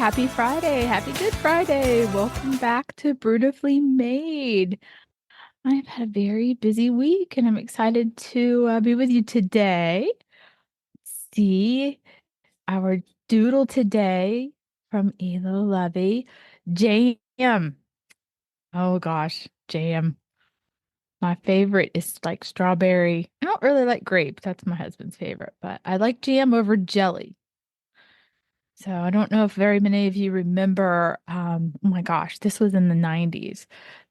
Happy Friday. Happy Good Friday. Welcome back to Beautifully Made. I've had a very busy week and I'm excited to be with you today. See our doodle today from Elo Levy. Jam. Oh gosh, jam. My favorite is like strawberry. I don't really like grape. That's my husband's favorite, but I like jam over jelly. So I don't know if very many of you remember, oh my gosh, this was in the 90s.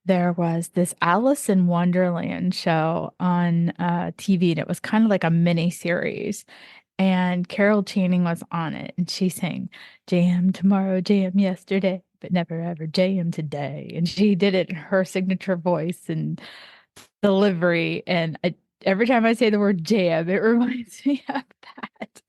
There was this Alice in Wonderland show on TV, and it was kind of like a mini series. And Carol Channing was on it, and she sang, "Jam tomorrow, jam yesterday, but never ever jam today." And she did it in her signature voice and delivery. And every time I say the word jam, it reminds me of that.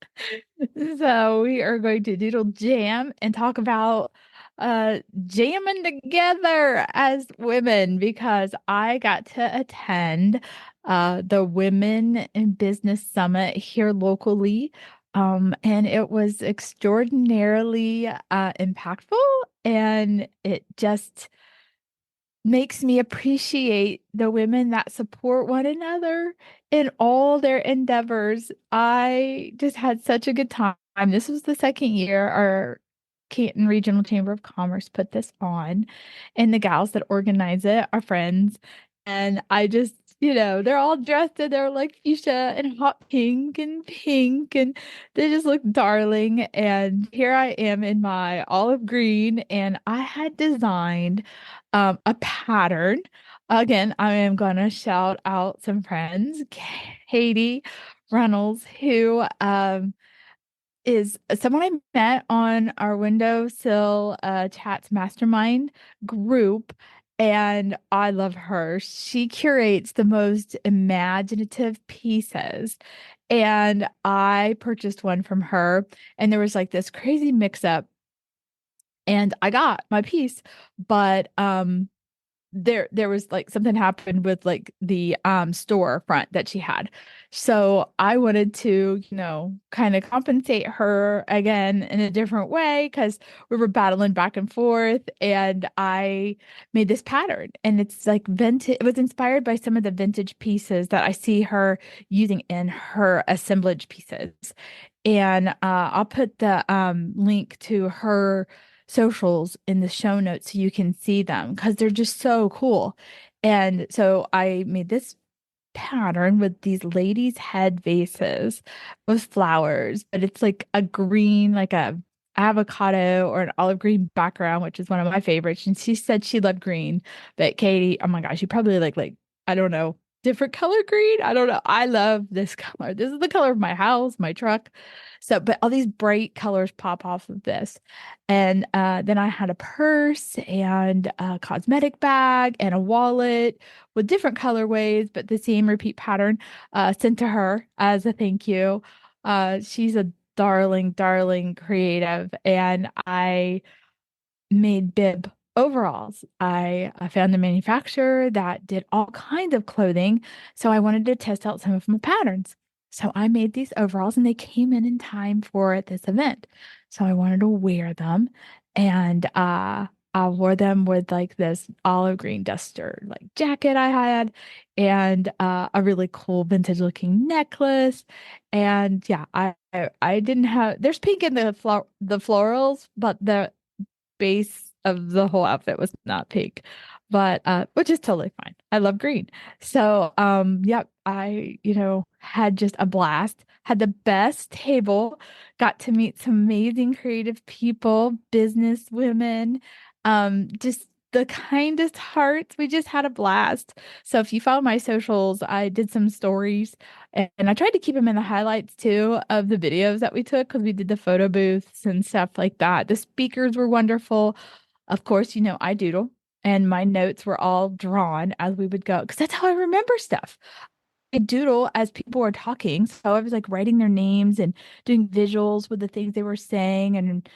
So we are going to doodle jam and talk about jamming together as women because I got to attend the Women in Business Summit here locally. And it was extraordinarily impactful, and it just makes me appreciate the women that support one another in all their endeavors. I just had such a good time. This was the second year our Canton Regional Chamber of Commerce put this on, and the gals that organize it are friends. And I just, they're all dressed in their like fuchsia and hot pink, and they just look darling. And here I am in my olive green, and I had designed a pattern. Again, I am gonna shout out some friends, Katie Runnells, who is someone I met on our windowsill chats mastermind group, and I love her. She curates the most imaginative pieces, and I purchased one from her, and there was like this crazy mix up, and I got my piece, but there was like something happened with like the store front that she had. So I wanted to, kind of compensate her again in a different way because we were battling back and forth, and I made this pattern, and it's like vintage. It was inspired by some of the vintage pieces that I see her using in her assemblage pieces. And I'll put the link to her socials in the show notes so you can see them because they're just so cool. And so I made this pattern with these ladies' head vases with flowers, but it's like a green, like a avocado or an olive green background, which is one of my favorites. And she said she loved green, but Katie, oh my gosh, you probably like I don't know, different color green. I don't know. I love this color. This is the color of my house, my truck. So, but all these bright colors pop off of this. And then I had a purse and a cosmetic bag and a wallet with different colorways, but the same repeat pattern sent to her as a thank you. She's a darling, darling creative, and I made bib overalls. I found a manufacturer that did all kinds of clothing, so I wanted to test out some of my patterns. So I made these overalls, and they came in time for this event. So I wanted to wear them, and I wore them with like this olive green duster like jacket I had, and a really cool vintage looking necklace. And yeah, I didn't have there's pink in the florals, but the base of the whole outfit was not pink, but which is totally fine. I love green. So yep, I, had just a blast, had the best table, got to meet some amazing creative people, business women, just the kindest hearts. We just had a blast. So if you follow my socials, I did some stories, and I tried to keep them in the highlights too of the videos that we took because we did the photo booths and stuff like that. The speakers were wonderful. Of course, I doodle, and my notes were all drawn as we would go because that's how I remember stuff. I doodle as people were talking. So I was like writing their names and doing visuals with the things they were saying. And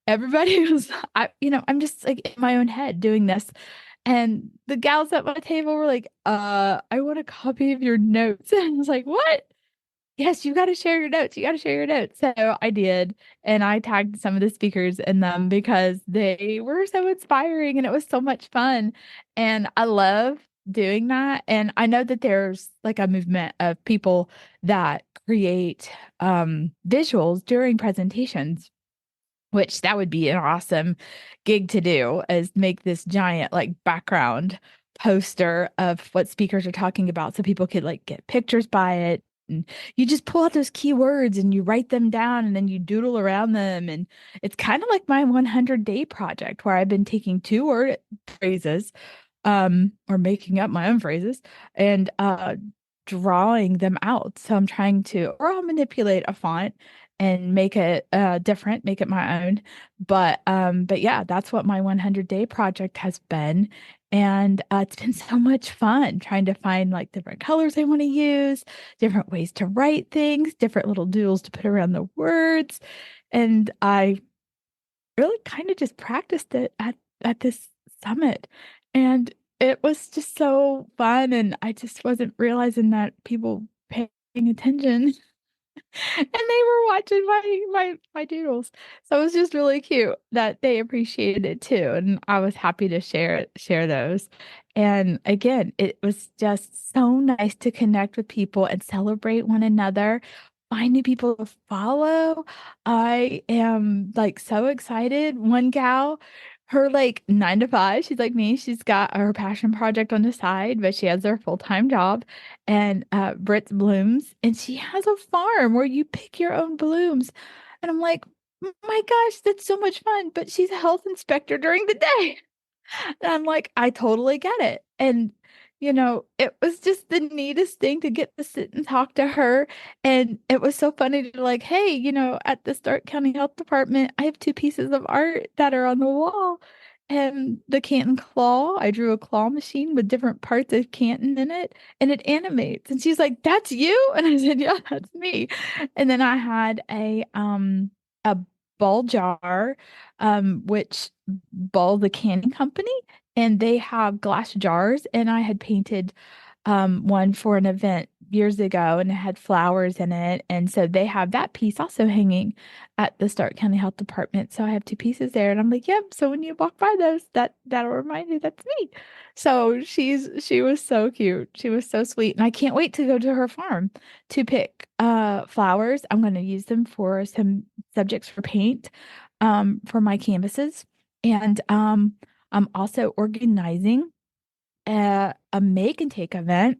everybody was, I'm just like in my own head doing this. And the gals at my table were like, I want a copy of your notes. And I was like, what? Yes, you got to share your notes. You got to share your notes. So I did. And I tagged some of the speakers in them because they were so inspiring and it was so much fun. And I love doing that. And I know that there's like a movement of people that create visuals during presentations, which that would be an awesome gig to do, is make this giant like background poster of what speakers are talking about so people could like get pictures by it. And you just pull out those keywords and you write them down and then you doodle around them. And it's kind of like my 100-day project where I've been taking two word phrases, or making up my own phrases and drawing them out. So I'm trying to, or I'll manipulate a font and make it different, make it my own. But yeah, that's what my 100-day project has been. And it's been so much fun trying to find like different colors I want to use, different ways to write things, different little doodles to put around the words. And I really kind of just practiced it at this summit. And it was just so fun. And I just wasn't realizing that people paying attention and they were watching my doodles. So it was just really cute that they appreciated it too. And I was happy to share those. And again, it was just so nice to connect with people and celebrate one another, find new people to follow. I am like so excited. One gal, her like 9 to 5, she's like me. She's got her passion project on the side, but she has her full-time job and Britt's Blooms, and she has a farm where you pick your own blooms. And I'm like, my gosh, that's so much fun. But she's a health inspector during the day. And I'm like, I totally get it. And, it was just the neatest thing to get to sit and talk to her. And it was so funny to like, hey, at the Stark County Health Department, I have two pieces of art that are on the wall. And the Canton claw, I drew a claw machine with different parts of Canton in it, and it animates. And she's like, "That's you?" And I said, "Yeah, that's me." And then I had a ball jar, which Ball the Canning Company, and they have glass jars, and I had painted one for an event years ago and it had flowers in it. And so they have that piece also hanging at the Stark County Health Department. So I have two pieces there and I'm like, yep. So when you walk by those, that'll remind you that's me. So she was so cute. She was so sweet. And I can't wait to go to her farm to pick flowers. I'm going to use them for some subjects for paint for my canvases. And I'm also organizing a make and take event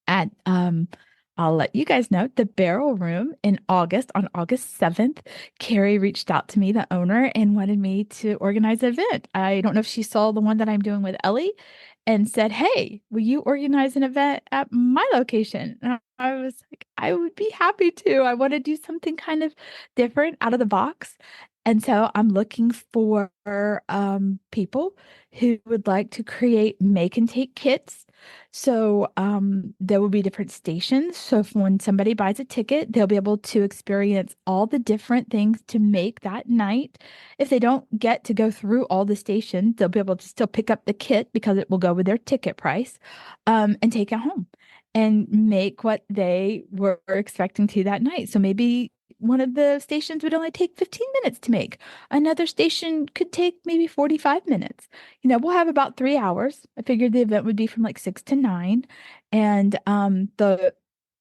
at I'll let you guys know, the Barrel Room in August, on August 7th. Carrie reached out to me, the owner, and wanted me to organize an event. I don't know if she saw the one that I'm doing with Ellie and said, "Hey, will you organize an event at my location?" And I was like, I would be happy to. I want to do something kind of different out of the box. And so I'm looking for people who would like to create make and take kits. So there will be different stations. So if when somebody buys a ticket, they'll be able to experience all the different things to make that night. If they don't get to go through all the stations, they'll be able to still pick up the kit because it will go with their ticket price, and take it home and make what they were expecting to that night. So maybe one of the stations would only take 15 minutes to make. Another station could take maybe 45 minutes. We'll have about 3 hours. I figured the event would be from like 6 to 9. And the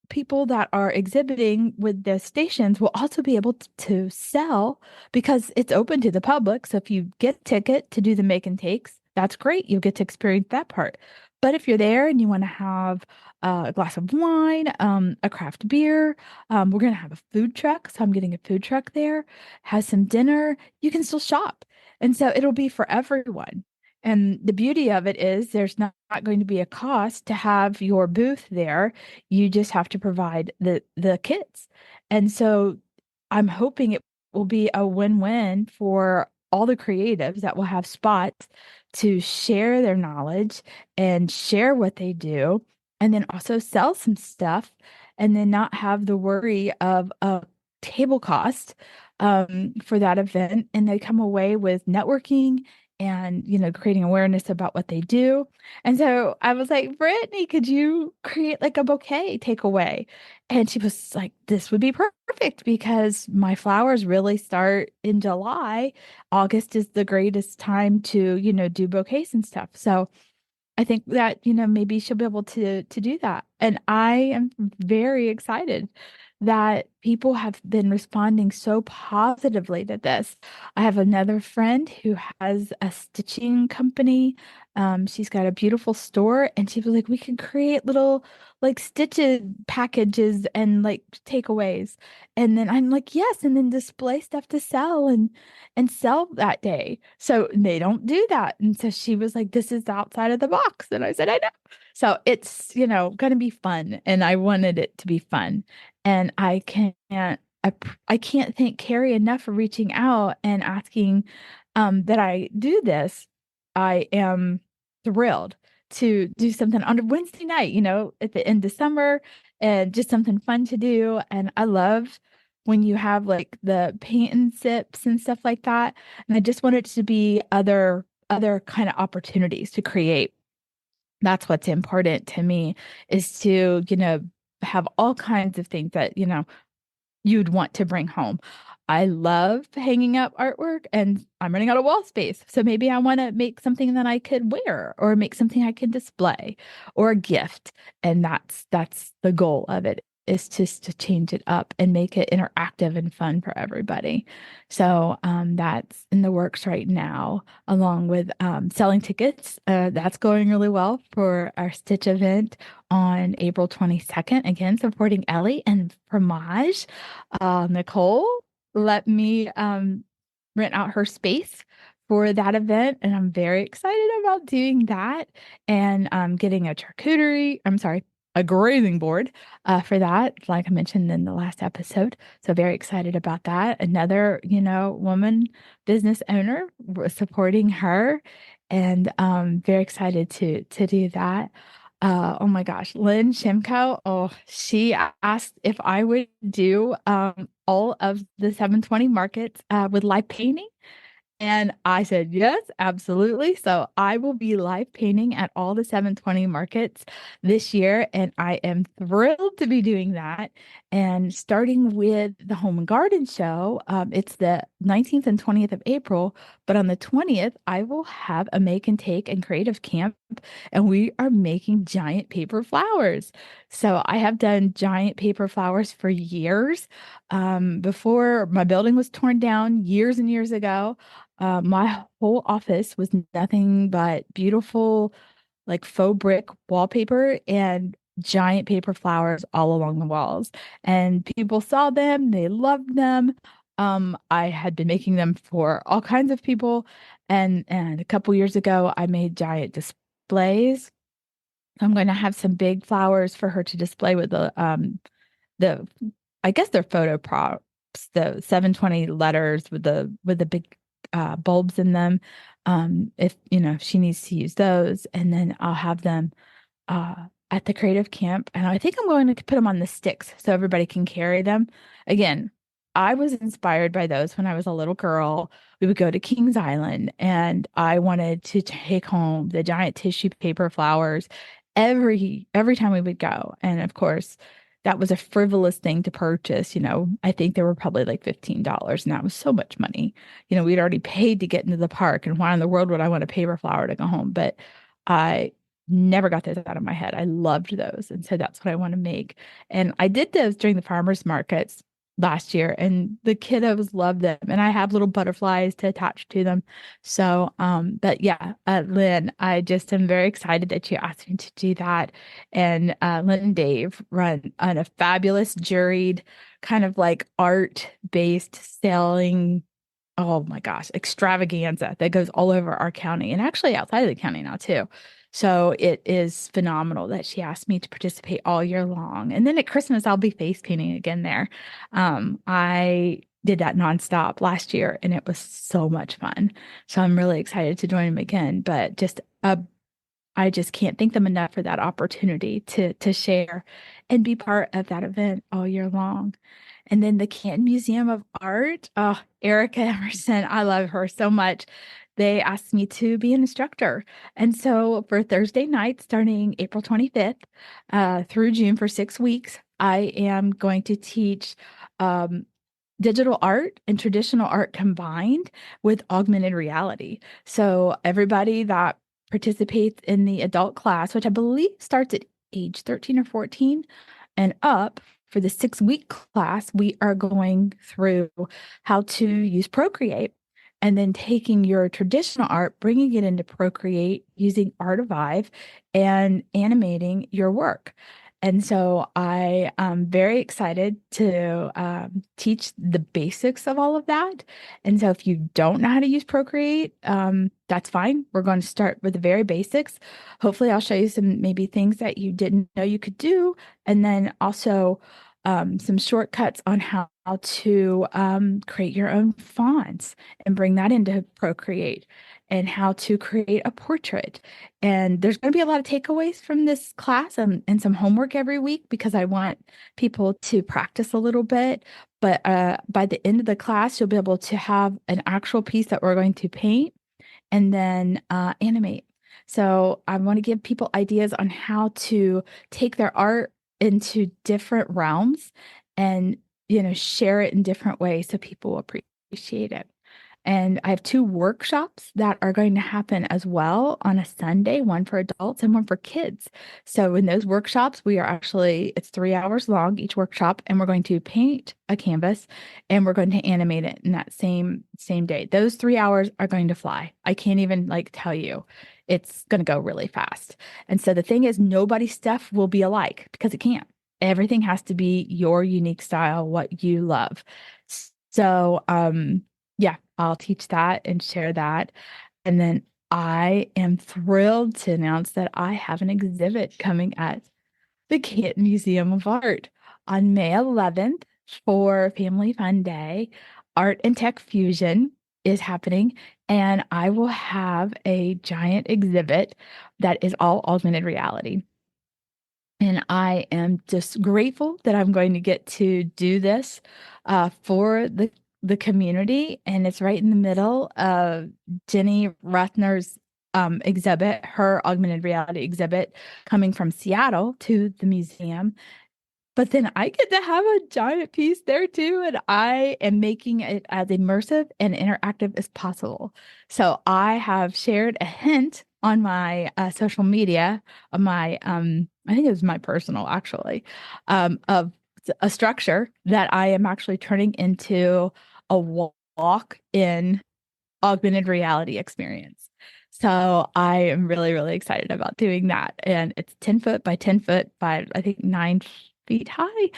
people that are exhibiting with the stations will also be able to sell because it's open to the public. So if you get a ticket to do the make and takes, that's great. You'll get to experience that part. But if you're there and you want to have a glass of wine, a craft beer, we're going to have a food truck. So I'm getting a food truck there, have some dinner. You can still shop. And so it'll be for everyone. And the beauty of it is there's not going to be a cost to have your booth there. You just have to provide the kits. And so I'm hoping it will be a win-win for all the creatives that will have spots to share their knowledge and share what they do, and then also sell some stuff and then not have the worry of a table cost for that event. And they come away with networking and, creating awareness about what they do. And so I was like, Brittany, could you create like a bouquet takeaway? And she was like, this would be perfect because my flowers really start in July. August is the greatest time to, do bouquets and stuff. So I think that, maybe she'll be able to do that. And I am very excited that people have been responding so positively to this. I have another friend who has a stitching company. She's got a beautiful store, and she was like, we can create little like stitches packages and like takeaways. And then I'm like, yes, and then display stuff to sell and sell that day. So they don't do that. And so she was like, this is outside of the box. And I said, I know. So it's, going to be fun. And I wanted it to be fun. And I can't thank Carrie enough for reaching out and asking that I do this. I am thrilled to do something on a Wednesday night, at the end of summer and just something fun to do. And I love when you have like the paint and sips and stuff like that. And I just want it to be other kind of opportunities to create. That's what's important to me is to, have all kinds of things that, you'd want to bring home. I love hanging up artwork and I'm running out of wall space. So maybe I want to make something that I could wear or make something I can display or a gift. And that's the goal of it is just to change it up and make it interactive and fun for everybody. So that's in the works right now, along with selling tickets. That's going really well for our Stitch event on April 22nd. Again, supporting Ellie and Fromage. Nicole let me rent out her space for that event, and I'm very excited about doing that and getting a charcuterie. I'm sorry, a grazing board for that, like I mentioned in the last episode. So very excited about that. Another, woman business owner, we're supporting her, and very excited to do that. Oh my gosh, Lynn Shimko. Oh, she asked if I would do all of the 720 markets with live painting. And I said, yes, absolutely. So I will be live painting at all the 720 markets this year. And I am thrilled to be doing that. And starting with the Home and Garden Show, it's the 19th and 20th of April. But on the 20th, I will have a make and take and creative camp. And we are making giant paper flowers. So I have done giant paper flowers for years. Before my building was torn down years and years ago. My whole office was nothing but beautiful, like faux brick wallpaper and giant paper flowers all along the walls. And people saw them, they loved them. I had been making them for all kinds of people. And a couple years ago, I made giant displays. I'm going to have some big flowers for her to display with the I guess they're photo props, the 720 letters with the big bulbs in them. If if she needs to use those, and then I'll have them uh at the creative camp, and I think I'm going to put them on the sticks so everybody can carry them. Again, I was inspired by those when I was a little girl. We would go to Kings Island, and I wanted to take home the giant tissue paper flowers every time we would go. And of course, that was a frivolous thing to purchase. I think they were probably like $15, and that was so much money. We'd already paid to get into the park, and why in the world would I want a paper flower to go home? But I never got those out of my head. I loved those. And so that's what I want to make. And I did those during the farmers markets last year, and the kiddos loved them. And I have little butterflies to attach to them. So, but yeah, Lynn, I just am very excited that you asked me to do that. And Lynn and Dave run on a fabulous juried kind of like art-based selling, oh my gosh, extravaganza that goes all over our county and actually outside of the county now too. So it is phenomenal that she asked me to participate all year long. And then at Christmas, I'll be face painting again there. I did that nonstop last year and it was so much fun. So I'm really excited to join them again. But I just can't thank them enough for that opportunity to share and be part of that event all year long. And then the Canton Museum of Art. Oh, Erica Emerson, I love her so much. they asked me to be an instructor. And so for Thursday night, starting April 25th through June for 6 weeks, I am going to teach um, digital art and traditional art combined with augmented reality. So everybody that participates in the adult class, which I believe starts at age 13 or 14 and up, for the 6 week class, we are going through how to use Procreate and then taking your traditional art, bringing it into Procreate using Artivive and animating your work. And so I am very excited to teach the basics of all of that. And so if you don't know how to use Procreate, that's fine. We're going to start with the very basics. Hopefully, I'll show you some maybe things that you didn't know you could do. And then also some shortcuts on how to create your own fonts and bring that into Procreate and how to create a portrait. And there's going to be a lot of takeaways from this class and some homework every week because I want people to practice a little bit. But by the end of the class, you'll be able to have an actual piece that we're going to paint and then animate. So I want to give people ideas on how to take their art into different realms and, share it in different ways so people appreciate it. And I have two workshops that are going to happen as well on a Sunday, one for adults and one for kids. So in those workshops, it's 3 hours long, each workshop, and we're going to paint a canvas and we're going to animate it in that same day. Those 3 hours are going to fly. I can't even tell you. It's going to go really fast. And so the thing is, nobody's stuff will be alike because it can't. Everything has to be your unique style, what you love. So, yeah, I'll teach that and share that. And then I am thrilled to announce that I have an exhibit coming at the Canton Museum of Art on May 11th for Family Fun Day. Art and Tech Fusion is happening, and I will have a giant exhibit that is all augmented reality. And I am just grateful that I'm going to get to do this for the community. And it's right in the middle of Jenny Rathner's exhibit, her augmented reality exhibit coming from Seattle to the museum. But then I get to have a giant piece there too, and I am making it as immersive and interactive as possible. So I have shared a hint on my social media, of my I think it was my personal actually, of a structure that I am actually turning into a walk-in augmented reality experience. So I am really, really excited about doing that. And it's 10 foot by 10 foot by I think 9 feet high.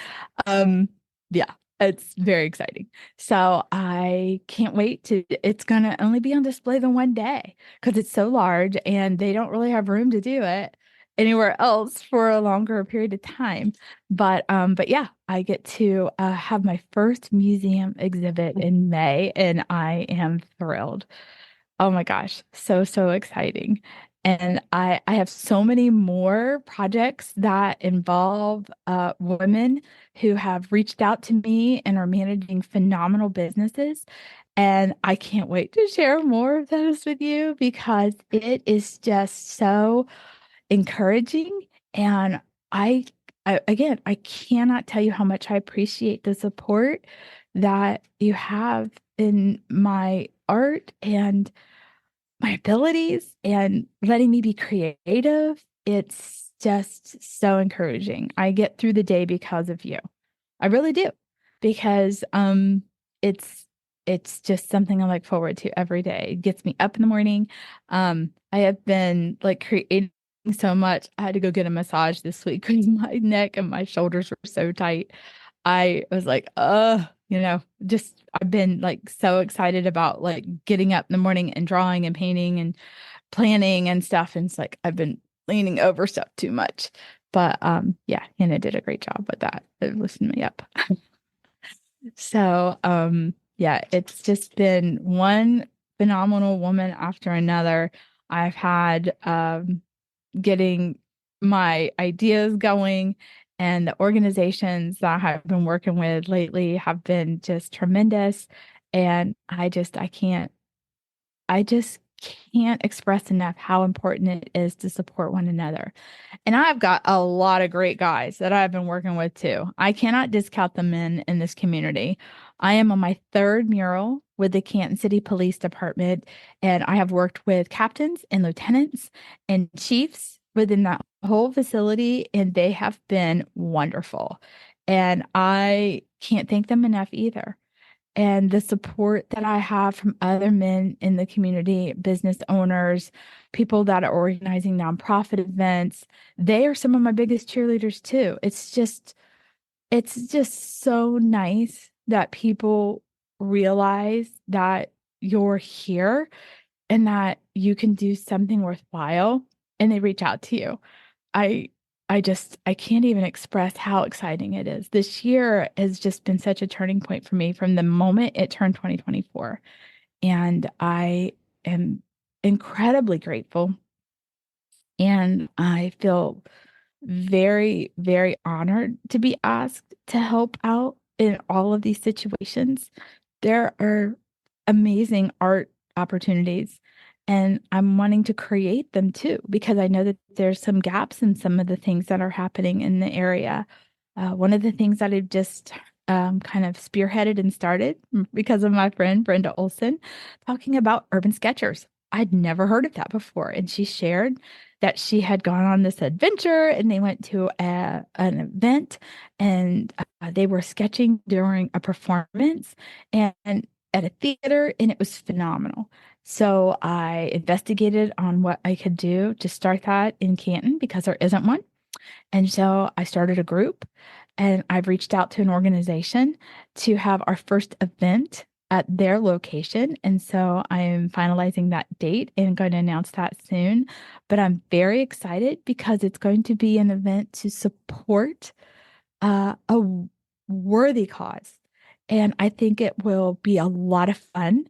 Um, yeah, it's very exciting. So I can't wait it's gonna only be on display the one day because it's so large and they don't really have room to do it anywhere else for a longer period of time. But yeah, I get to have my first museum exhibit in May, and I am thrilled. Oh my gosh, so exciting. And I have so many more projects that involve women who have reached out to me and are managing phenomenal businesses. And I can't wait to share more of those with you because it is just so encouraging. And I, again, I cannot tell you how much I appreciate the support that you have in my art and my abilities and letting me be creative. It's just so encouraging. I get through the day because of you. I really do. Because it's just something I look forward to every day. It gets me up in the morning. I have been creating so much. I had to go get a massage this week because my neck and my shoulders were so tight. I was like, just I've been so excited about getting up in the morning and drawing and painting and planning and stuff. And it's like I've been leaning over stuff too much. But yeah, Hannah did a great job with that. It loosened me up. So yeah, it's just been one phenomenal woman after another. I've had getting my ideas going, and the organizations that I have been working with lately have been just tremendous. And I just can't express enough how important it is to support one another. And I've got a lot of great guys that I've been working with too. I cannot discount the men in this community. I am on my third mural with the Canton City Police Department, and I have worked with captains and lieutenants and chiefs within that whole facility, and they have been wonderful. And I can't thank them enough either. And the support that I have from other men in the community, business owners, people that are organizing nonprofit events, they are some of my biggest cheerleaders too. It's just so nice that people realize that you're here and that you can do something worthwhile and they reach out to you. I I can't even express how exciting it is. This year has just been such a turning point for me from the moment it turned 2024. And I am incredibly grateful. And I feel very, very honored to be asked to help out in all of these situations. There are amazing art opportunities, and I'm wanting to create them too because I know that there's some gaps in some of the things that are happening in the area. One of the things that I've just kind of spearheaded and started because of my friend Brenda Olson talking about urban sketchers. I'd never heard of that before, and she shared that she had gone on this adventure and they went to an event and they were sketching during a performance and at a theater, and it was phenomenal. So I investigated on what I could do to start that in Canton because there isn't one. And so I started a group and I've reached out to an organization to have our first event at their location. And so I am finalizing that date and going to announce that soon. But I'm very excited because it's going to be an event to support a worthy cause. And I think it will be a lot of fun.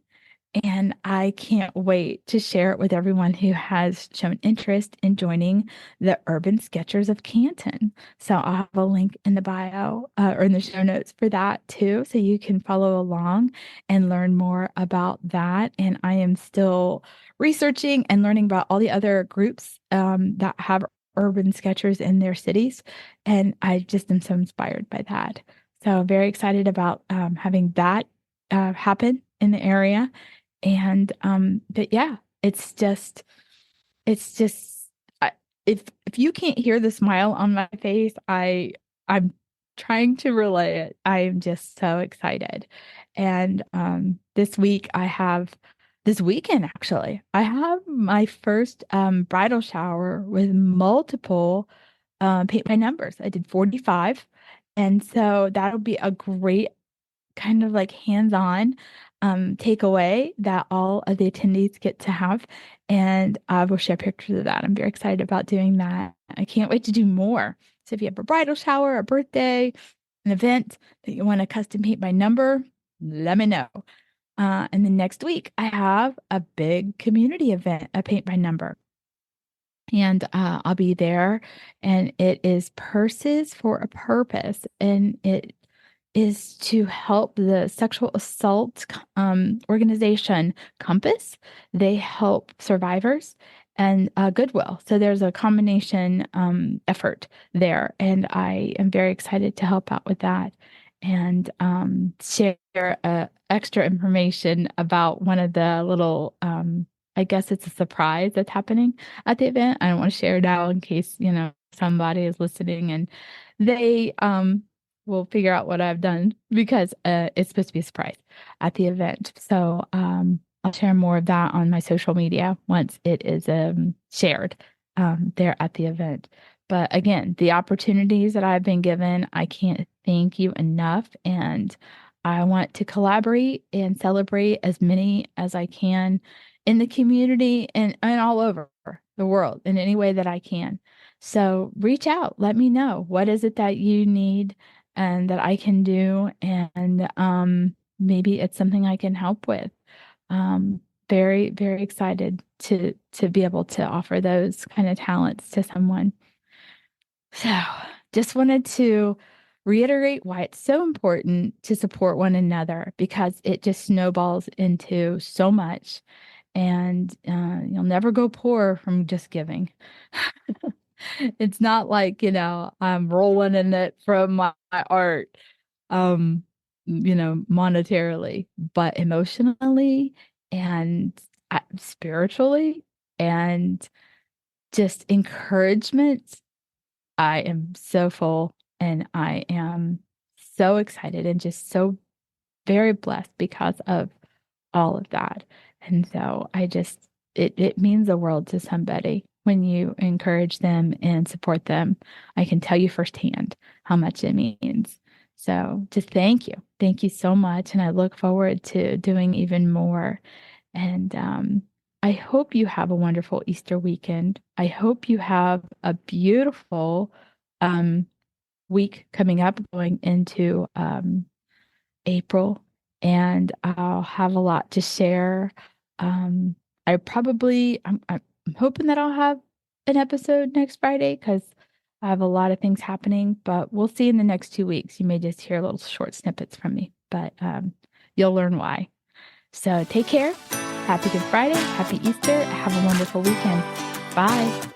And I can't wait to share it with everyone who has shown interest in joining the Urban Sketchers of Canton. So I'll have a link in the bio or in the show notes for that too. So you can follow along and learn more about that. And I am still researching and learning about all the other groups that have urban sketchers in their cities. And I just am so inspired by that. So very excited about having that happen in the area. And but yeah, it's just I, if you can't hear the smile on my face, I'm trying to relay it. I am just so excited. And this weekend actually, I have my first bridal shower with multiple paint by numbers. I did 45. And so that'll be a great kind of like hands-on takeaway that all of the attendees get to have. And I will share pictures of that. I'm very excited about doing that. I can't wait to do more. So if you have a bridal shower, a birthday, an event that you want a custom paint by number, let me know. And then next week, I have a big community event, a paint by number. And I'll be there, and it is Purses for a Purpose. And it is to help the sexual assault organization Compass. They help survivors and Goodwill. So there's a combination effort there, and I am very excited to help out with that and share extra information about one of the little. I guess it's a surprise that's happening at the event. I don't want to share it now in case, somebody is listening and they will figure out what I've done because it's supposed to be a surprise at the event. So I'll share more of that on my social media once it is shared there at the event. But again, the opportunities that I've been given, I can't thank you enough. And I want to collaborate and celebrate as many as I can in the community and all over the world in any way that I can. So reach out, let me know what is it that you need and that I can do, and maybe it's something I can help with. Very, very excited to be able to offer those kind of talents to someone. So, just wanted to reiterate why it's so important to support one another because it just snowballs into so much. and you'll never go poor from just giving. It's not like, I'm rolling in it from my art, um, monetarily, but emotionally and spiritually and just encouragement. I am so full and I am so excited and just so very blessed because of all of that. And so it means the world to somebody when you encourage them and support them. I can tell you firsthand how much it means. So just thank you. Thank you so much. And I look forward to doing even more. And I hope you have a wonderful Easter weekend. I hope you have a beautiful um, week coming up going into April, and I'll have a lot to share. Um, I'm hoping that I'll have an episode next Friday because I have a lot of things happening, but we'll see in the next 2 weeks. You may just hear little short snippets from me, but you'll learn why. So take care. Happy Good Friday. Happy Easter. Have a wonderful weekend. Bye.